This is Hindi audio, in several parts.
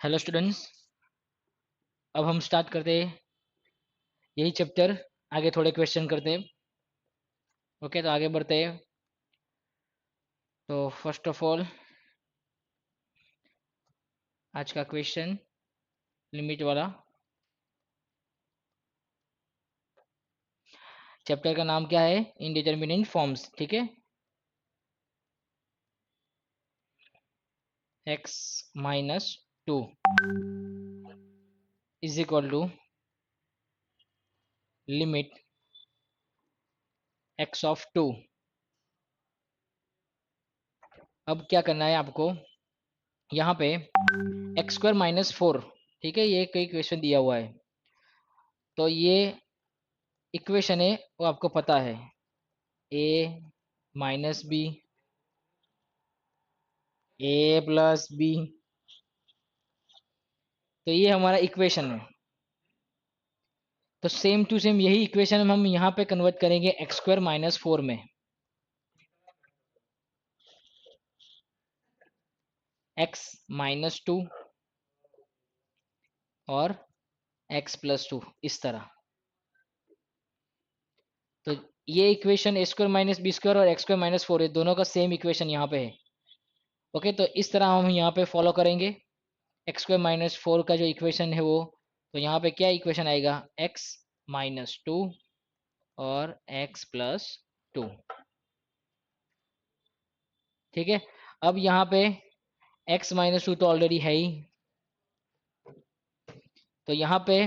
Hello students. अब हम स्टार्ट करते हैं यही चैप्टर। आगे थोड़े क्वेश्चन करते हैं। ओके, तो आगे बढ़ते हैं। तो फर्स्ट ऑफ ऑल आज का क्वेश्चन लिमिट वाला। चैप्टर का नाम क्या है? Indeterminate forms. ठीक है। x minus 2 is equal to limit x of 2। अब क्या करना है आपको? यहाँ पे एक्स स्क्वायर माइनस 4। ठीक है, ये कई क्वेश्चन दिया हुआ है। तो ये इक्वेशन है वो आपको पता है, a minus B, A plus B. तो ये हमारा इक्वेशन है। तो सेम टू सेम यही इक्वेशन हम यहाँ पे कन्वर्ट करेंगे एक्स स्क्वायर माइनस 4 में। एक्स माइनस 2 और एक्स प्लस 2 इस तरह। तो ये इक्वेशन ए स्क्वायर माइनस बी स्क्वायर और एक्स स्क्वायर माइनस 4 दोनों का सेम इक्वेशन यहाँ पे है। ओके, तो इस तरह हम यहाँ पे फॉलो करेंगे। एक्स स्क्वायर माइनस 4 का जो इक्वेशन है वो, तो यहाँ पे क्या इक्वेशन आएगा? एक्स माइनस 2 और एक्स प्लस 2। ठीक है। अब यहाँ पे x माइनस 2 तो ऑलरेडी है ही। तो यहाँ पे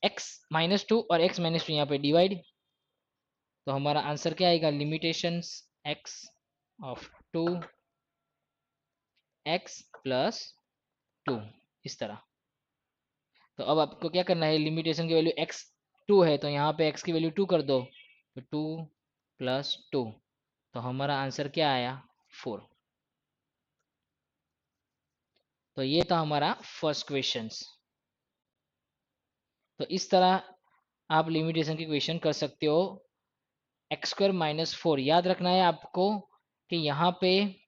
x माइनस 2 और x माइनस 2 यहाँ पे डिवाइड। तो हमारा आंसर क्या आएगा? Limitations x of 2 x plus 2 इस तरह। तो अब आपको क्या करना है? लिमिटेशन की वैल्यू x 2 है तो यहाँ पे x की वैल्यू 2 कर दो, तो 2 प्लस 2। तो हमारा आंसर क्या आया? 4। तो ये था हमारा फर्स्ट क्वेश्चंस। तो इस तरह आप लिमिटेशन की क्वेश्चन कर सकते हो। एक्स स्क्वायर माइनस 4 याद रखना है आपको कि यहाँ पे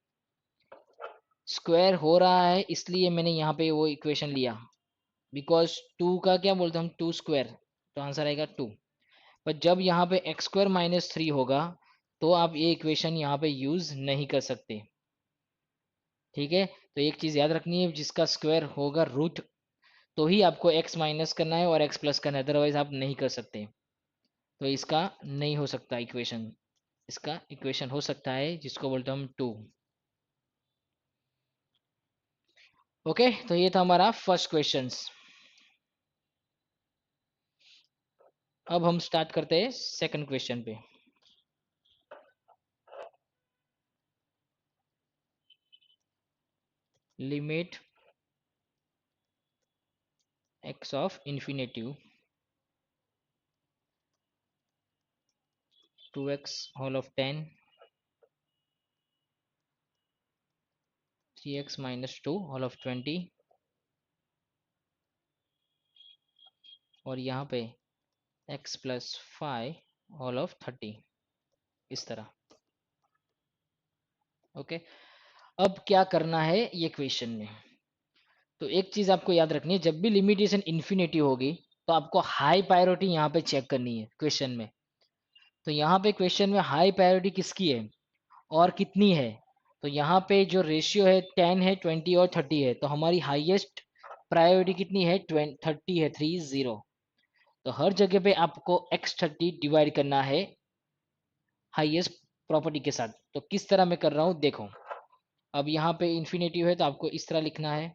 स्क्वायर हो रहा है, इसलिए मैंने यहाँ पे वो इक्वेशन लिया। बिकॉज 2 का क्या बोलते हैं हम? 2 स्क्वायर। तो आंसर आएगा 2। पर जब यहाँ पे एक्स स्क्वायर माइनस 3 होगा तो आप ये इक्वेशन यहाँ पे यूज नहीं कर सकते। ठीक है। तो एक चीज याद रखनी है, जिसका स्क्वायर होगा रूट तो ही आपको x माइनस करना है और x प्लस करना है, अदरवाइज आप नहीं कर सकते। तो इसका नहीं हो सकता इक्वेशन। इसका इक्वेशन हो सकता है जिसको बोलते हैं हम 2। ओके, तो ये था हमारा फर्स्ट क्वेश्चंस। अब हम स्टार्ट करते हैं सेकंड क्वेश्चन पे। Limit x of infinitive 2x whole of 10 3x minus 2 whole of 20 और यहाँ पे x प्लस 5 होल ऑफ 30 इस तरह। ओके, अब क्या करना है ये क्वेश्चन में? तो एक चीज आपको याद रखनी है, जब भी लिमिटेशन इन्फिनिटी होगी तो आपको हाई प्रायोरिटी यहाँ पे चेक करनी है क्वेश्चन में। तो यहाँ पे क्वेश्चन में हाई प्रायोरिटी किसकी है और कितनी है? तो यहाँ पे जो रेशियो है 10 है, 20 और 30 है, तो हमारी हाईएस्ट प्रायोरिटी कितनी है? 30 है, 30। तो हर जगह पे आपको x30 डिवाइड करना है हाईएस्ट प्रॉपर्टी के साथ। तो किस तरह मैं कर रहा हूँ देखो। अब यहाँ पे इन्फिनेटिव है तो आपको इस तरह लिखना है,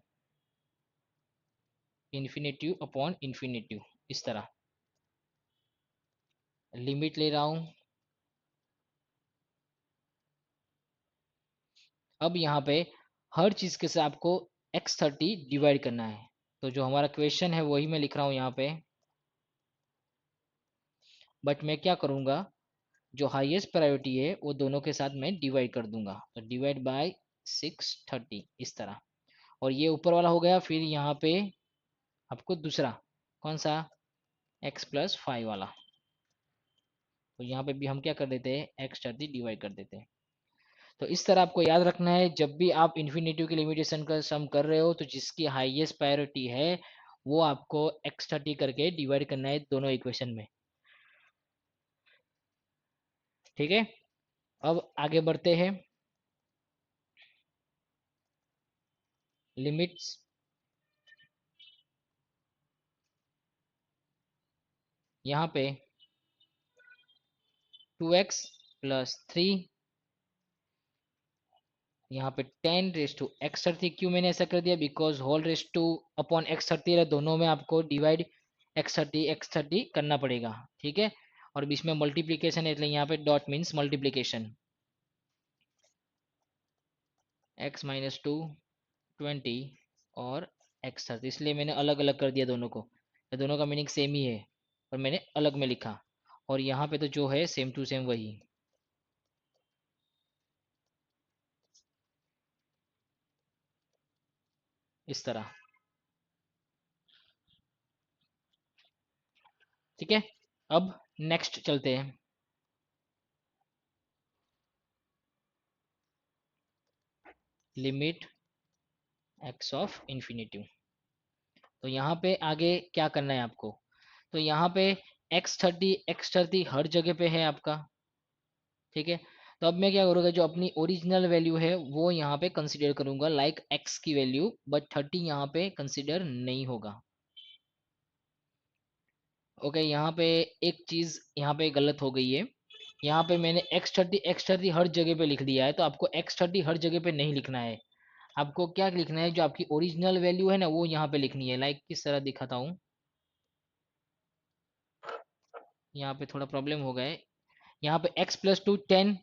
इन्फिनेटिव अपॉन इन्फिनेटिव इस तरह। लिमिट ले रहा हूँ। अब यहाँ पे हर चीज के साथ आपको x30 डिवाइड करना है। तो जो हमारा क्वेश्चन है वही मैं लिख रहा हूँ यहाँ पे। बट मैं क्या करूँगा, जो हाईएस्ट प्रायोरिटी है वो दोनों के साथ मैं डिवाइड कर दूंगा। तो डिवाइड बाय 630 इस तरह। और ये ऊपर वाला हो गया। फिर यहाँ पे आपको दूसरा कौन सा? x प्लस 5 वाला। तो यहाँ पे भी हम क्या कर देते हैं? x30 डिवाइड कर देते हैं। तो इस तरह आपको याद रखना है, जब भी आप इन्फिनेटिव की लिमिटेशन का सम कर रहे हो तो जिसकी हाईएस्ट प्रायोरिटी है वो आपको x30 करके डिवाइड करना है दोनों इक्वेशन में। ठीक है, अब आगे बढ़ते हैं। लिमिट्स यहाँ पे 2x प्लस 3, यहाँ पे 10 रेस टू x30। क्यों मैंने ऐसा कर दिया? Because whole raise to upon x30 दोनों में आपको डिवाइड x30 करना पड़ेगा। ठीक है, और बीच में मल्टीप्लीकेशन है इसलिए यहाँ पे dot means multiplication. x minus 2 20 और x30, इसलिए मैंने अलग अलग कर दिया दोनों को। ये दोनों का मीनिंग सेम ही है और मैंने अलग में लिखा, और यहाँ पे तो जो है सेम टू सेम वही, इस तरह। ठीक है, अब नेक्स्ट चलते हैं। Limit x of infinity. तो यहाँ पे आगे क्या करना है आपको? तो यहाँ पे x30 हर जगह पे है आपका। ठीक है, तो अब मैं क्या करूँगा, जो अपनी ओरिजिनल वैल्यू है वो यहाँ पे कंसीडर करूंगा लाइक x की वैल्यू, बट 30 यहाँ पे कंसीडर नहीं होगा। ओके, यहाँ पे एक चीज यहाँ पे गलत हो गई है। यहाँ पे मैंने x30 हर जगह पे लिख दिया है, तो आपको x30 हर जगह पे नहीं लिखना है। आपको क्या लिखना है, जो आपकी ओरिजिनल वैल्यू है ना वो यहाँ पे लिखनी है। लाइक किस तरह दिखाता हूँ, यहाँ पे थोड़ा प्रॉब्लम हो गया है। यहाँ पे x plus two 10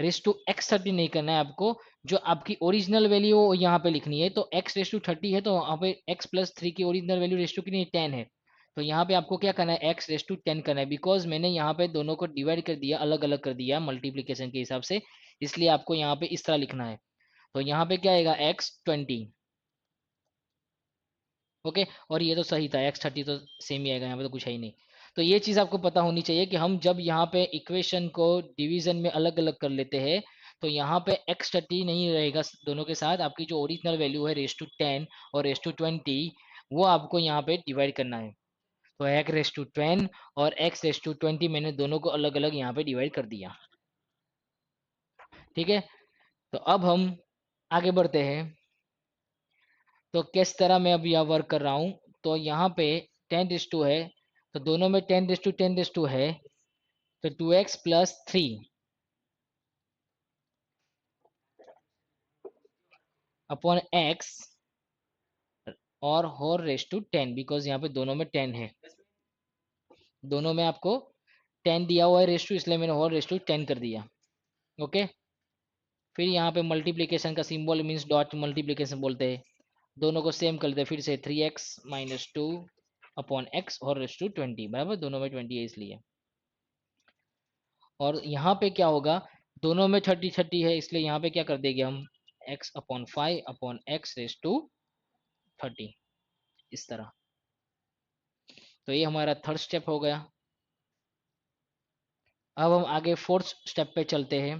raise to x30 नहीं करना है आपको, जो आपकी ओरिजिनल वैल्यू वो यहाँ पे लिखनी है। तो x रेस टू 30 है तो वहाँ पे x प्लस 3 की ओरिजिनल वैल्यू रेस टू कितनी 10 है, तो यहाँ पे आपको क्या करना है, x रेस टू 10 करना है। बिकॉज मैंने यहाँ पे दोनों को डिवाइड कर दिया, अलग अलग कर दिया मल्टीप्लीकेशन के हिसाब से, इसलिए आपको यहाँ पे इस तरह लिखना है। तो यहाँ पे क्या आएगा, x20। ओके, और ये तो सही था, x30 तो सेम ही आएगा, यहाँ पे तो कुछ है ही नहीं। तो ये चीज़ आपको पता होनी चाहिए कि हम जब यहाँ पे इक्वेशन को डिवीजन में अलग अलग कर लेते हैं तो यहाँ पे x30 नहीं रहेगा दोनों के साथ, आपकी जो ओरिजिनल वैल्यू है रेस टू 10 और रेस टू 20 वो आपको यहाँ पे डिवाइड करना है। तो x रेस टू 10 और x रेस टू 20 मैंने दोनों को अलग अलग यहाँ पे डिवाइड कर दिया। ठीक है, तो अब हम आगे बढ़ते हैं। तो किस तरह मैं अब यह वर्क कर रहा हूँ, तो यहाँ पे 10:2 है, तो दोनों में 10:10:2 है, तो 2x प्लस 3 अपॉन x और होल रेस टू 10, बिकॉज यहाँ पे दोनों में 10 है, दोनों में आपको 10 दिया हुआ है रेस टू, इसलिए मैंने होल रेस टू 10 कर दिया। ओके, फिर यहाँ पे मल्टीप्लीकेशन का सिंबल मीन्स डॉट मल्टीप्लीकेशन बोलते हैं, दोनों को सेम कर देते, फिर से 3x माइनस 2 अपॉन x और रेस टू 20, बराबर, दोनों में 20 है इसलिए। और यहाँ पे क्या होगा, दोनों में 30 है, इसलिए यहाँ पे क्या कर देंगे हम, x upon 5 upon x raise to 30, इस तरह। तो ये हमारा थर्ड स्टेप हो गया। अब हम आगे फोर्थ स्टेप पे चलते हैं।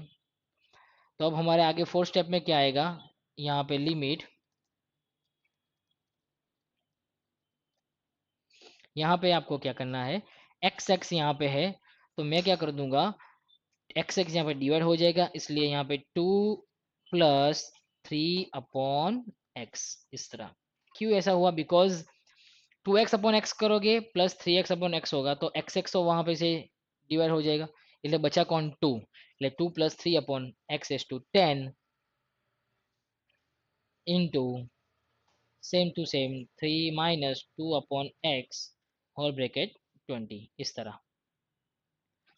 तो अब हमारे आगे फोर्थ स्टेप में क्या आएगा, यहाँ पे लिमिट, यहाँ पे आपको क्या करना है, एक्स एक्स यहाँ पे है, तो मैं क्या कर दूंगा, एक्स एक्स यहाँ पे डिवाइड हो जाएगा, इसलिए यहाँ पे 2 प्लस 3 अपॉन एक्स, इस तरह। क्यों ऐसा हुआ, बिकॉज 2x अपॉन एक्स करोगे प्लस 3x अपॉन एक्स होगा, तो एक्स एक्स तो वहां पे से डिवाइड हो जाएगा, इसलिए बचा कौन, 2, इसलिए 2 प्लस 3 अपॉन एक्स एस to 10 into same to same 3 minus 2 upon x whole bracket 20, इस तरह।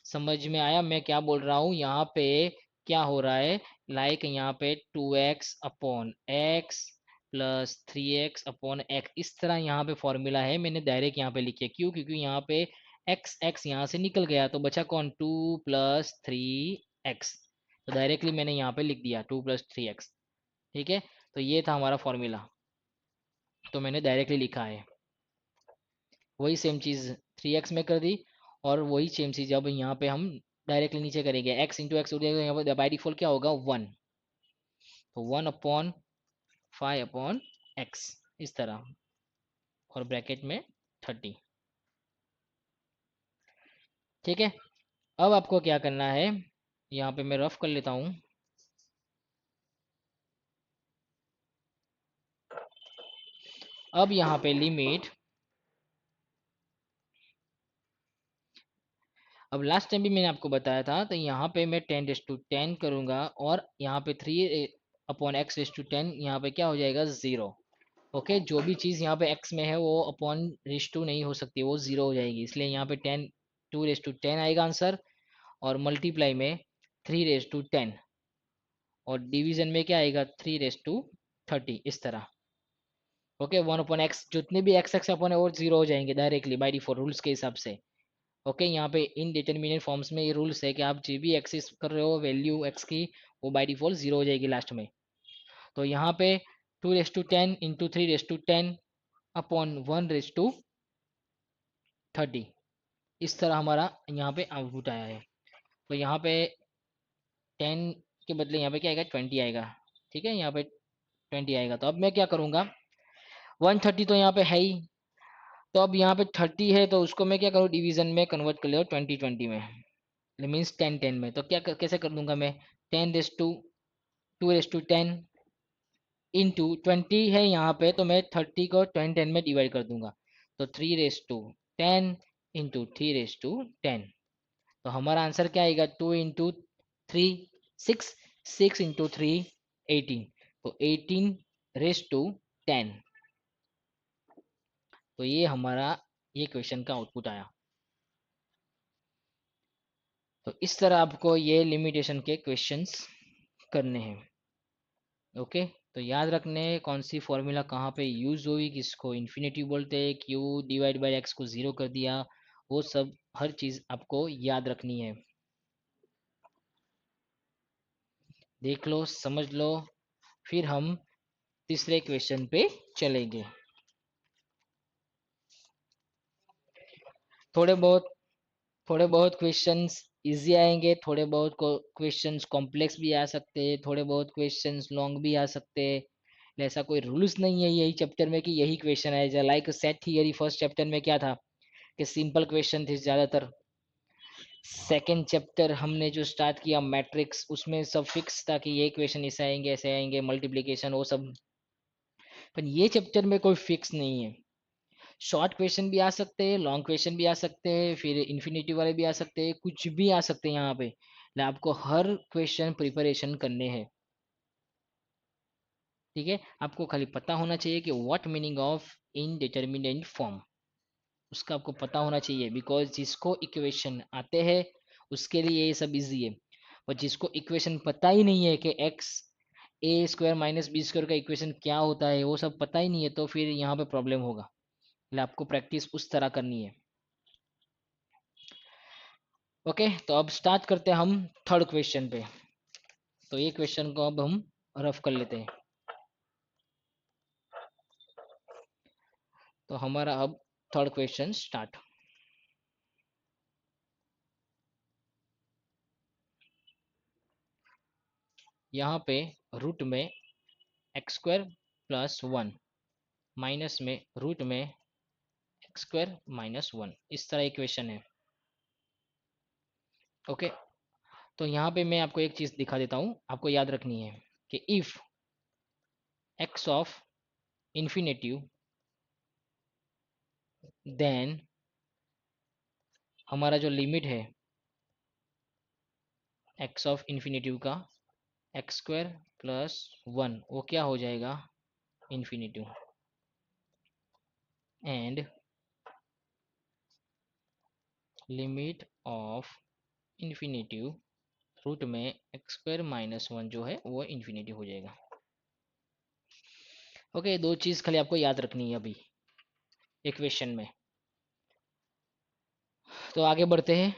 समझ में आया मैं क्या बोल रहा हूँ? यहाँ पे क्या हो रहा है, लाइक यहाँ पे 2x upon x plus 3x upon x, इस तरह यहाँ पे फॉर्मूला है, मैंने डायरेक्ट यहाँ पे लिखे। क्यों? क्योंकि यहाँ पे एक्स एक्स यहाँ से निकल गया, तो बचा कौन, 2 प्लस 3x, तो डायरेक्टली मैंने यहाँ पे लिख दिया 2 प्लस 3x। ठीक है, तो ये था हमारा फॉर्मूला, तो मैंने डायरेक्टली लिखा है। वही सेम चीज़ 3x में कर दी, और वही सेम चीज़ अब यहाँ पे हम डायरेक्टली नीचे करेंगे, x इंटू एक्स हो जाएगा, यहाँ पर बाई डिफॉल्ट क्या होगा, 1। तो 1/5/x इस तरह, और ब्रैकेट में 30। ठीक है, अब आपको क्या करना है, यहाँ पे मैं रफ कर लेता हूँ। अब यहाँ पे लिमिट, अब लास्ट टाइम भी मैंने आपको बताया था, तो यहाँ पे मैं 10⁻10 करूंगा, और यहाँ पे 3/x⁻10, यहाँ पे क्या हो जाएगा, 0। ओके, जो भी चीज़ यहाँ पे x में है वो अपॉन/2 नहीं हो सकती, वो 0 हो जाएगी, इसलिए यहाँ पे 2/10 आएगा आंसर, और मल्टीप्लाई में 3/10, और डिवीजन में क्या आएगा, 3/30 इस तरह। ओके, 1/x, जितने भी x अपॉन है वो 0 हो जाएंगे डायरेक्टली बाय डिफॉल्ट रूल्स के हिसाब से। ओके, यहाँ पे इनडिटरमिनेट फॉर्म्स में ये रूल्स है कि आप जो भी एक्सेस कर रहे हो वैल्यू x की, वो बाय डिफॉल्ट 0 हो जाएगी लास्ट में। तो यहाँ पे 2/10 इंटू 3/10 अपॉन 1/30, इस तरह हमारा यहाँ पे आउटपुट आया है। तो यहाँ पे 10 के बदले यहाँ पे क्या आएगा, 20 आएगा। ठीक है, यहाँ पे 20 आएगा। तो अब मैं क्या करूँगा, 130 तो यहाँ पे है ही, तो अब यहाँ पे 30 है, तो उसको मैं क्या करूँ, डिवीजन में कन्वर्ट कर ले 20/20 में, मीन्स 10/10 में। तो कैसे कर दूंगा मैं, 10⁻2/10 इंटू 20 है यहाँ पे, तो मैं 30 को 10/10 में डिवाइड कर दूंगा, तो 3/10 इंटू 3/10। तो हमारा आंसर क्या आएगा, 2 इंटू 3 6, 6 इंटू 3 18, तो 18/10। तो ये हमारा ये क्वेश्चन का आउटपुट आया। तो इस तरह आपको ये लिमिटेशन के क्वेश्चंस करने हैं। ओके, तो याद रखने कौन सी फॉर्मूला कहाँ पे यूज हुई, किसको इन्फिनिटी बोलते हैं, क्यू डिवाइड बाय एक्स को 0 कर दिया, वो सब हर चीज आपको याद रखनी है। देख लो, समझ लो, फिर हम तीसरे क्वेश्चन पे चलेंगे। थोड़े बहुत थोड़े बहुत क्वेश्चंस इजी आएंगे, थोड़े बहुत क्वेश्चंस कॉम्प्लेक्स भी आ सकते हैं, थोड़े बहुत क्वेश्चंस लॉन्ग भी आ सकते हैं। ऐसा कोई रूल्स नहीं है यही चैप्टर में कि यही क्वेश्चन आए, like set theory first chapter में क्या था कि सिंपल क्वेश्चन थे ज़्यादातर। सेकंड चैप्टर हमने जो स्टार्ट किया मैट्रिक्स, उसमें सब फिक्स था कि ये क्वेश्चन ऐसे आएंगे मल्टीप्लिकेशन वो सब। पर ये चैप्टर में कोई फिक्स नहीं है, शॉर्ट क्वेश्चन भी आ सकते हैं, लॉन्ग क्वेश्चन भी आ सकते हैं, फिर इन्फिनिटी वाले भी आ सकते हैं, कुछ भी आ सकते हैं यहाँ पे, आपको हर क्वेश्चन प्रिपरेशन करने हैं। ठीक है, आपको खाली पता होना चाहिए कि what meaning of indeterminate form, उसका आपको पता होना चाहिए, बिकॉज जिसको इक्वेशन आते हैं उसके लिए ये सब इजी है, और जिसको इक्वेशन पता ही नहीं है कि x² - b² का इक्वेशन क्या होता है, वो सब पता ही नहीं है, तो फिर यहाँ पे प्रॉब्लम होगा। आपको प्रैक्टिस उस तरह करनी है। ओके, तो अब स्टार्ट करते हैं हम थर्ड क्वेश्चन पे। तो ये क्वेश्चन को अब हम रफ कर लेते हैं। तो हमारा अब थर्ड क्वेश्चन स्टार्ट। यहाँ पे रूट में x² + 1 माइनस में रूट में x² - 1, इस तरह इक्वेशन है। ओके, तो यहाँ पे मैं आपको एक चीज दिखा देता हूँ, आपको याद रखनी है कि if x of infinitive, then हमारा जो लिमिट है x ऑफ इन्फिनेटिव का x² + 1, वो क्या हो जाएगा, infinitive. And limit of infinitive root में x² - 1 जो है वो इन्फिनेटिव हो जाएगा। ओके, दो चीज खाली आपको याद रखनी है अभी इक्वेशन में। तो आगे बढ़ते हैं।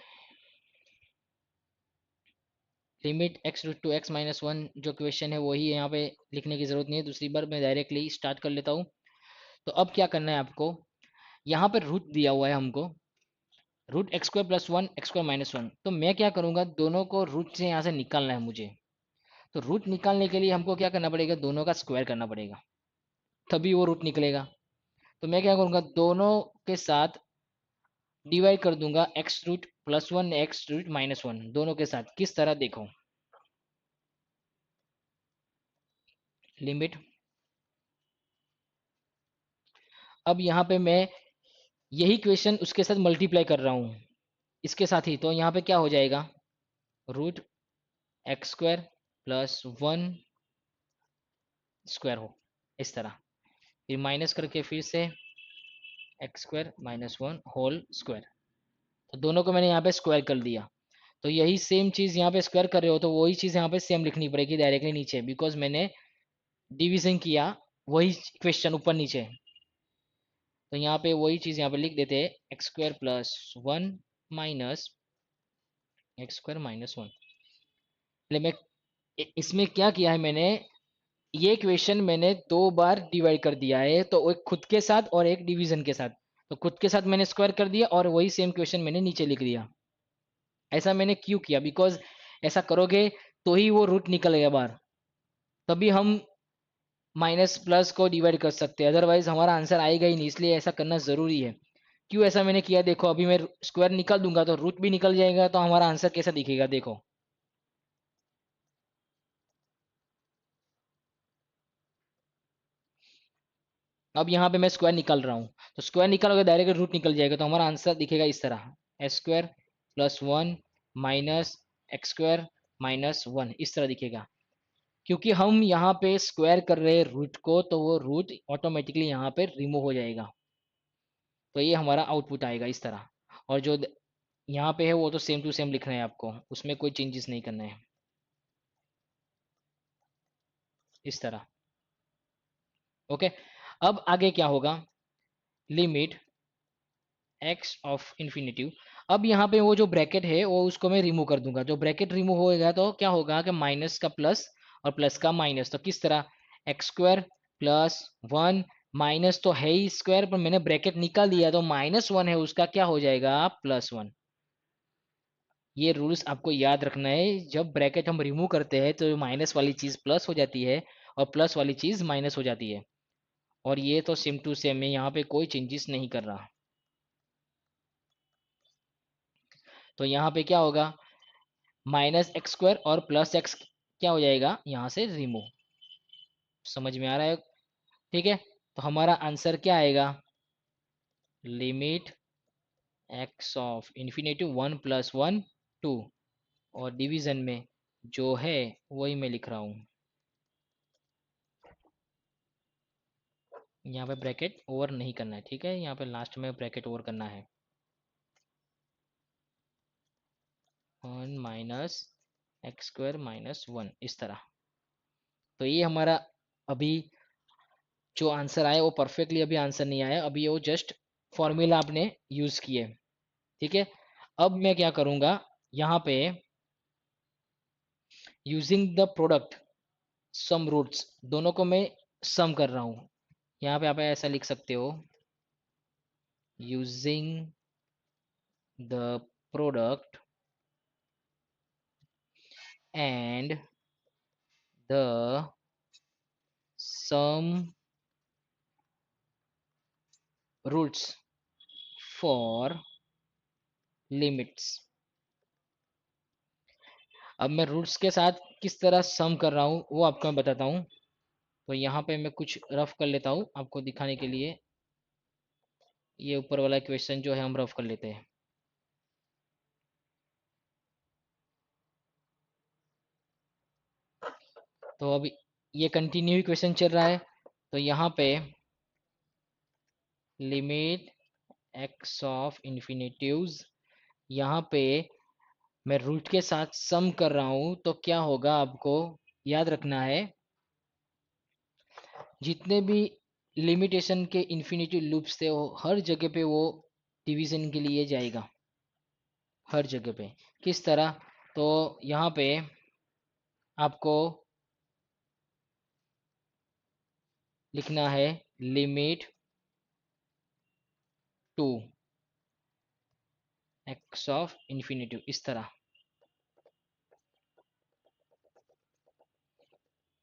लिमिट x √2x - 1 जो क्वेश्चन है वही यहाँ पे लिखने की जरूरत नहीं है, दूसरी बार मैं डायरेक्टली स्टार्ट कर लेता हूँ। तो अब क्या करना है आपको, यहाँ पर रूट दिया हुआ है हमको, √x² + 1 x² - 1, तो मैं क्या करूँगा, दोनों को रूट से यहाँ से निकालना है मुझे। तो रूट निकालने के लिए हमको क्या करना पड़ेगा, दोनों का स्क्वायर करना पड़ेगा, तभी वो रूट निकलेगा। तो मैं क्या करूँगा, दोनों के साथ डिवाइड कर दूंगा, x root plus one x root minus one, दोनों के साथ। किस तरह, देखो लिमिट, अब यहाँ पे मैं यही क्वेश्चन उसके साथ मल्टीप्लाई कर रहा हूँ, इसके साथ ही। तो यहाँ पे क्या हो जाएगा, root x square plus one square हो, इस तरह। फिर माइनस करके फिर से x square minus one whole square. तो दोनों को मैंने यहाँ पे स्क्वायर कर दिया। तो यही सेम चीज़ यहाँ पे स्क्वायर कर रहे हो तो वही चीज़ यहाँ पे सेम लिखनी पड़ेगी डायरेक्टली नीचे, बिकॉज मैंने डिवीजन किया वही क्वेश्चन ऊपर नीचे। तो यहाँ पे वही चीज़ यहाँ पे लिख देते हैं, x square plus one minus x square minus one. मैं इसमें क्या किया है, मैंने ये क्वेश्चन मैंने दो बार डिवाइड कर दिया है, तो एक खुद के साथ और एक डिवीजन के साथ। तो खुद के साथ मैंने स्क्वायर कर दिया और वही सेम क्वेश्चन मैंने नीचे लिख दिया। ऐसा मैंने क्यों किया, बिकॉज ऐसा करोगे तो ही वो रूट निकलेगा बाहर, तभी हम माइनस प्लस को डिवाइड कर सकते हैं, अदरवाइज हमारा आंसर आएगा ही नहीं। इसलिए ऐसा करना जरूरी है। क्यों ऐसा मैंने किया, देखो अभी मैं स्क्वायर निकाल दूंगा तो रूट भी निकल जाएगा, तो हमारा आंसर कैसा दिखेगा, देखो। अब यहाँ पे मैं स्क्वायर निकाल रहा हूँ, तो स्क्वायर निकालोगे डायरेक्ट रूट निकल जाएगा, तो हमारा आंसर दिखेगा इस तरह, x square plus one minus x square minus one, इस तरह दिखेगा। क्योंकि हम यहाँ पे स्क्वायर कर रहे हैं रूट को, तो वो रूट ऑटोमेटिकली यहाँ पे रिमूव हो जाएगा। तो ये हमारा आउटपुट आएगा इस तरह। और जो यहाँ पे है वो तो सेम टू सेम लिखना है आपको, उसमें कोई चेंजेस नहीं करना है, इस तरह। ओके, अब आगे क्या होगा, लिमिट एक्स ऑफ इन्फिनिटिव। अब यहाँ पे वो जो ब्रैकेट है वो उसको मैं रिमूव कर दूंगा। जो ब्रैकेट रिमूव होएगा तो क्या होगा कि माइनस का प्लस और प्लस का माइनस। तो किस तरह, x square plus one, minus तो है ही स्क्वायर पर मैंने ब्रैकेट निकाल दिया, तो माइनस वन है उसका क्या हो जाएगा, प्लस वन। ये रूल्स आपको याद रखना है, जब ब्रैकेट हम रिमूव करते हैं तो माइनस वाली चीज प्लस हो जाती है और प्लस वाली चीज माइनस हो जाती है। और ये तो सेम टू सेम है, यहाँ पे कोई चेंजेस नहीं कर रहा। तो यहाँ पे क्या होगा, माइनस एक्स स्क्वायर और प्लस एक्स क्या हो जाएगा, यहाँ से रिमूव। समझ में आ रहा है, ठीक है। तो हमारा आंसर क्या आएगा, limit x of infinity one plus one two, और डिवीजन में जो है वही मैं लिख रहा हूँ। यहाँ पे ब्रैकेट ओवर नहीं करना है, ठीक है, यहाँ पे लास्ट में ब्रैकेट ओवर करना है, one minus x square minus one, इस तरह। तो ये हमारा अभी जो आंसर आया वो परफेक्टली अभी आंसर नहीं आया, अभी वो जस्ट फॉर्मूला आपने यूज किए, ठीक है। अब मैं क्या करूंगा, यहाँ पे using the product sum roots, दोनों को मैं सम कर रहा हूँ। यहाँ पे आप ऐसा लिख सकते हो, using the product and the sum roots for limits. अब मैं रूट्स के साथ किस तरह सम कर रहा हूँ वो आपको मैं बताता हूँ। तो यहाँ पे मैं कुछ रफ कर लेता हूँ आपको दिखाने के लिए। ये ऊपर वाला क्वेश्चन जो है हम रफ कर लेते हैं। तो अभी ये कंटिन्यू क्वेश्चन चल रहा है। तो यहाँ पे लिमिट एक्स ऑफ इन्फिनिटिव्स, यहाँ पे मैं रूट के साथ सम कर रहा हूँ, तो क्या होगा आपको याद रखना है, जितने भी लिमिटेशन के इन्फिनिटी लूप्स थे वो हर जगह पे वो डिवीजन के लिए जाएगा, हर जगह पे। किस तरह, तो यहाँ पे आपको लिखना है limit to x of infinity, इस तरह।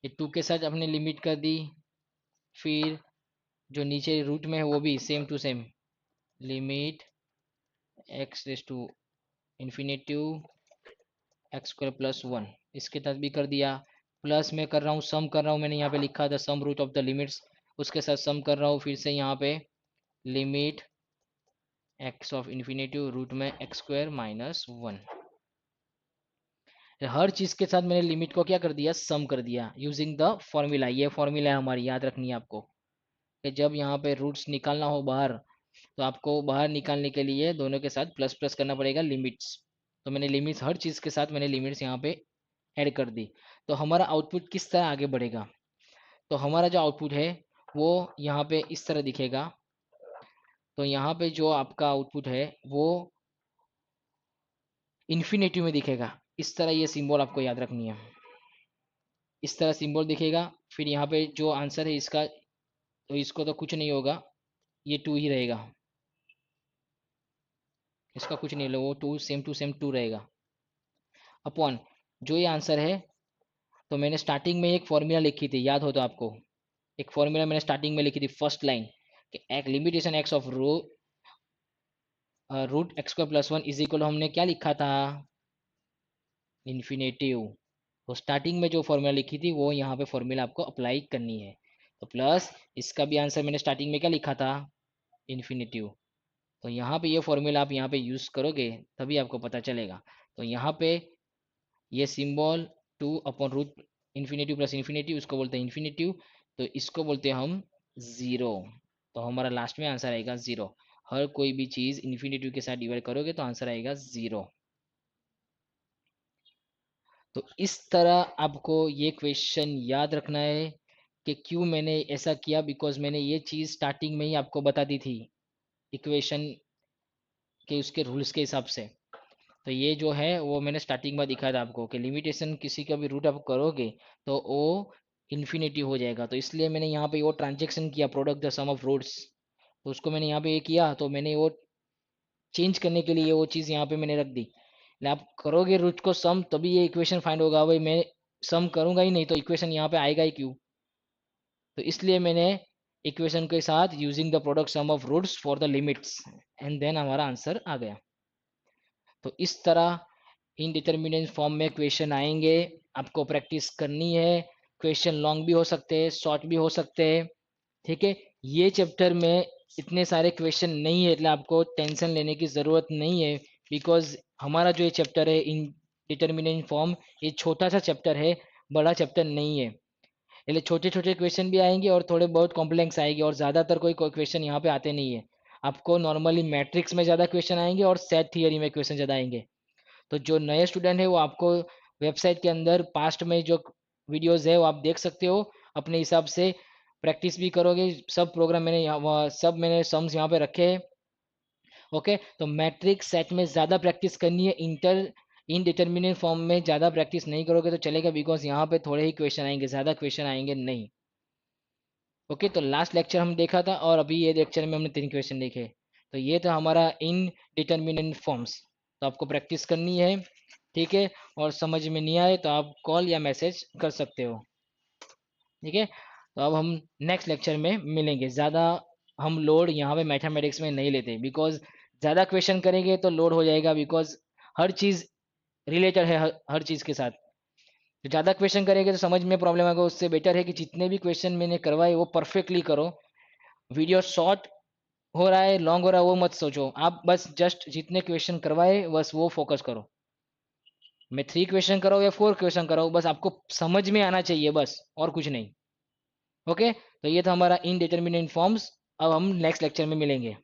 ये 2 के साथ अपने लिमिट कर दी, फिर जो नीचे रूट में है वो भी same to same, limit x raise to infinitive x square plus 1, इसके साथ भी कर दिया। प्लस में कर रहा हूँ, सम कर रहा हूँ, मैंने यहाँ पे लिखा था सम रूट ऑफ द लिमिट्स, उसके साथ सम कर रहा हूँ फिर से यहाँ पे, limit x of infinitive root में एक्स स्क्वायर माइनस 1। हर चीज के साथ मैंने लिमिट को क्या कर दिया, सम कर दिया यूजिंग द फॉर्मूला। ये फॉर्मूला है हमारी, याद रखनी है आपको कि जब यहाँ पे रूट्स निकालना हो बाहर, तो आपको बाहर निकालने के लिए दोनों के साथ प्लस प्लस करना पड़ेगा लिमिट्स। तो मैंने लिमिट्स, हर चीज के साथ मैंने लिमिट्स यहाँ पे ऐड कर दी। तो हमारा आउटपुट किस तरह आगे बढ़ेगा, तो हमारा जो आउटपुट है वो यहाँ पे इस तरह दिखेगा। तो यहाँ पे जो आपका आउटपुट है वो इन्फिनेटिव में दिखेगा, इस तरह ये सिंबल आपको याद रखनी है, इस तरह सिंबल दिखेगा। फिर यहाँ पे जो आंसर है इसका, तो इसको तो कुछ नहीं होगा, ये 2 ही रहेगा, इसका कुछ नहीं होगा, वो टू सेम 2 रहेगा अपॉन जो ये आंसर है। तो मैंने स्टार्टिंग में एक फॉर्मूला लिखी थी, याद हो तो आपको, एक फॉर्मूला मैंने स्टार्टिंग में लिखी थी फर्स्ट लाइन, कि एक limitation x of root x square plus 1 is equal, हमने क्या लिखा था, इन्फिनेटिव। तो स्टार्टिंग में जो फॉर्मूला लिखी थी वो यहाँ पे फॉर्मूला आपको अप्लाई करनी है। तो प्लस इसका भी आंसर मैंने स्टार्टिंग में क्या लिखा था, इन्फिनेटिव। तो यहाँ पे ये फॉर्मूला आप यहाँ पे यूज करोगे तभी आपको पता चलेगा। तो यहाँ पे ये symbol 2 upon root infinitive plus infinitive, उसको बोलते हैं इन्फिनेटिव, तो इसको बोलते हैं हम जीरो। तो हमारा लास्ट में आंसर आएगा जीरो। हर कोई भी चीज इन्फिनेटिव के साथ डिवाइड करोगे तो आंसर आएगा जीरो। तो इस तरह आपको ये क्वेश्चन याद रखना है कि क्यों मैंने ऐसा किया, बिकॉज मैंने ये चीज स्टार्टिंग में ही आपको बता दी थी इक्वेशन के उसके रूल्स के हिसाब से। तो ये जो है वो मैंने स्टार्टिंग में दिखाया था आपको कि लिमिटेशन किसी का भी रूट आप करोगे तो वो इन्फिनिटी हो जाएगा। तो इसलिए मैंने यहाँ पे वो ट्रांजेक्शन किया, product the sum of roots, तो उसको मैंने यहाँ पे ये किया, तो मैंने वो चेंज करने के लिए वो चीज़ यहाँ पे मैंने रख दी। आप करोगे रूट को सम तभी ये इक्वेशन फाइंड होगा, भाई मैं सम करूंगा ही नहीं तो इक्वेशन यहाँ पे आएगा ही क्यों। तो इसलिए मैंने इक्वेशन के साथ using the product sum of roots for the limits, and then हमारा आंसर आ गया। तो इस तरह इनडिटर्मिनेट फॉर्म में क्वेश्चन आएंगे, आपको प्रैक्टिस करनी है। क्वेश्चन लॉन्ग भी हो सकते हैं, शॉर्ट भी हो सकते हैं, ठीक है। ये चैप्टर में इतने सारे क्वेश्चन नहीं है, એટલે आपको टेंशन लेने की ज़रूरत नहीं है, बिकॉज हमारा जो ये चैप्टर है इन डिटर्मिनेंट फॉर्म, ये छोटा सा चैप्टर है, बड़ा चैप्टर नहीं है। એટલે छोटे छोटे क्वेश्चन भी आएंगे और थोड़े बहुत कॉम्प्लेक्स आएंगे, और ज़्यादातर कोई क्वेश्चन यहाँ पे आते नहीं है। आपको नॉर्मली मैट्रिक्स में ज़्यादा क्वेश्चन आएंगे और सेट थियरी में क्वेश्चन ज़्यादा आएंगे। तो जो नए स्टूडेंट है वो आपको वेबसाइट के अंदर पास्ट में जो वीडियोस है वो आप देख सकते हो, अपने हिसाब से प्रैक्टिस भी करोगे। सब प्रोग्राम मैंने सब मैंने सम्स यहाँ पे रखे हैं। ओके, तो मैट्रिक्स सेट में ज़्यादा प्रैक्टिस करनी है, इंटर इनडिटर्मिनेट फॉर्म में ज़्यादा प्रैक्टिस नहीं करोगे तो चलेगा, बिकॉज यहाँ पे थोड़े ही क्वेश्चन आएंगे, ज़्यादा क्वेश्चन आएंगे नहीं। ओके, तो लास्ट लेक्चर हम देखा था और अभी ये लेक्चर में हमने 3 क्वेश्चन देखे। तो ये था हमारा इनडिटर्मिनेट फॉर्म्स। तो आपको प्रैक्टिस करनी है, ठीक है। और समझ में नहीं आए तो आप कॉल या मैसेज कर सकते हो, ठीक है। तो अब हम नेक्स्ट लेक्चर में मिलेंगे। ज़्यादा हम लोड यहाँ पे मैथमेटिक्स में नहीं लेते, बिकॉज ज़्यादा क्वेश्चन करेंगे तो लोड हो जाएगा, बिकॉज हर चीज़ रिलेटेड है हर चीज़ के साथ। तो ज़्यादा क्वेश्चन करेंगे तो समझ में प्रॉब्लम आएगा, उससे बेटर है कि जितने भी क्वेश्चन मैंने करवाए वो परफेक्टली करो। वीडियो शॉर्ट हो रहा है, लॉन्ग हो रहा है, वो मत सोचो, आप बस जस्ट जितने क्वेश्चन करवाए बस वो फोकस करो। मैं 3 क्वेश्चन कराऊँ या 4 क्वेश्चन कराऊँ, बस आपको समझ में आना चाहिए बस, और कुछ नहीं। ओके, तो ये था हमारा इनडिटर्मिनेट फॉर्म्स। अब हम नेक्स्ट लेक्चर में मिलेंगे।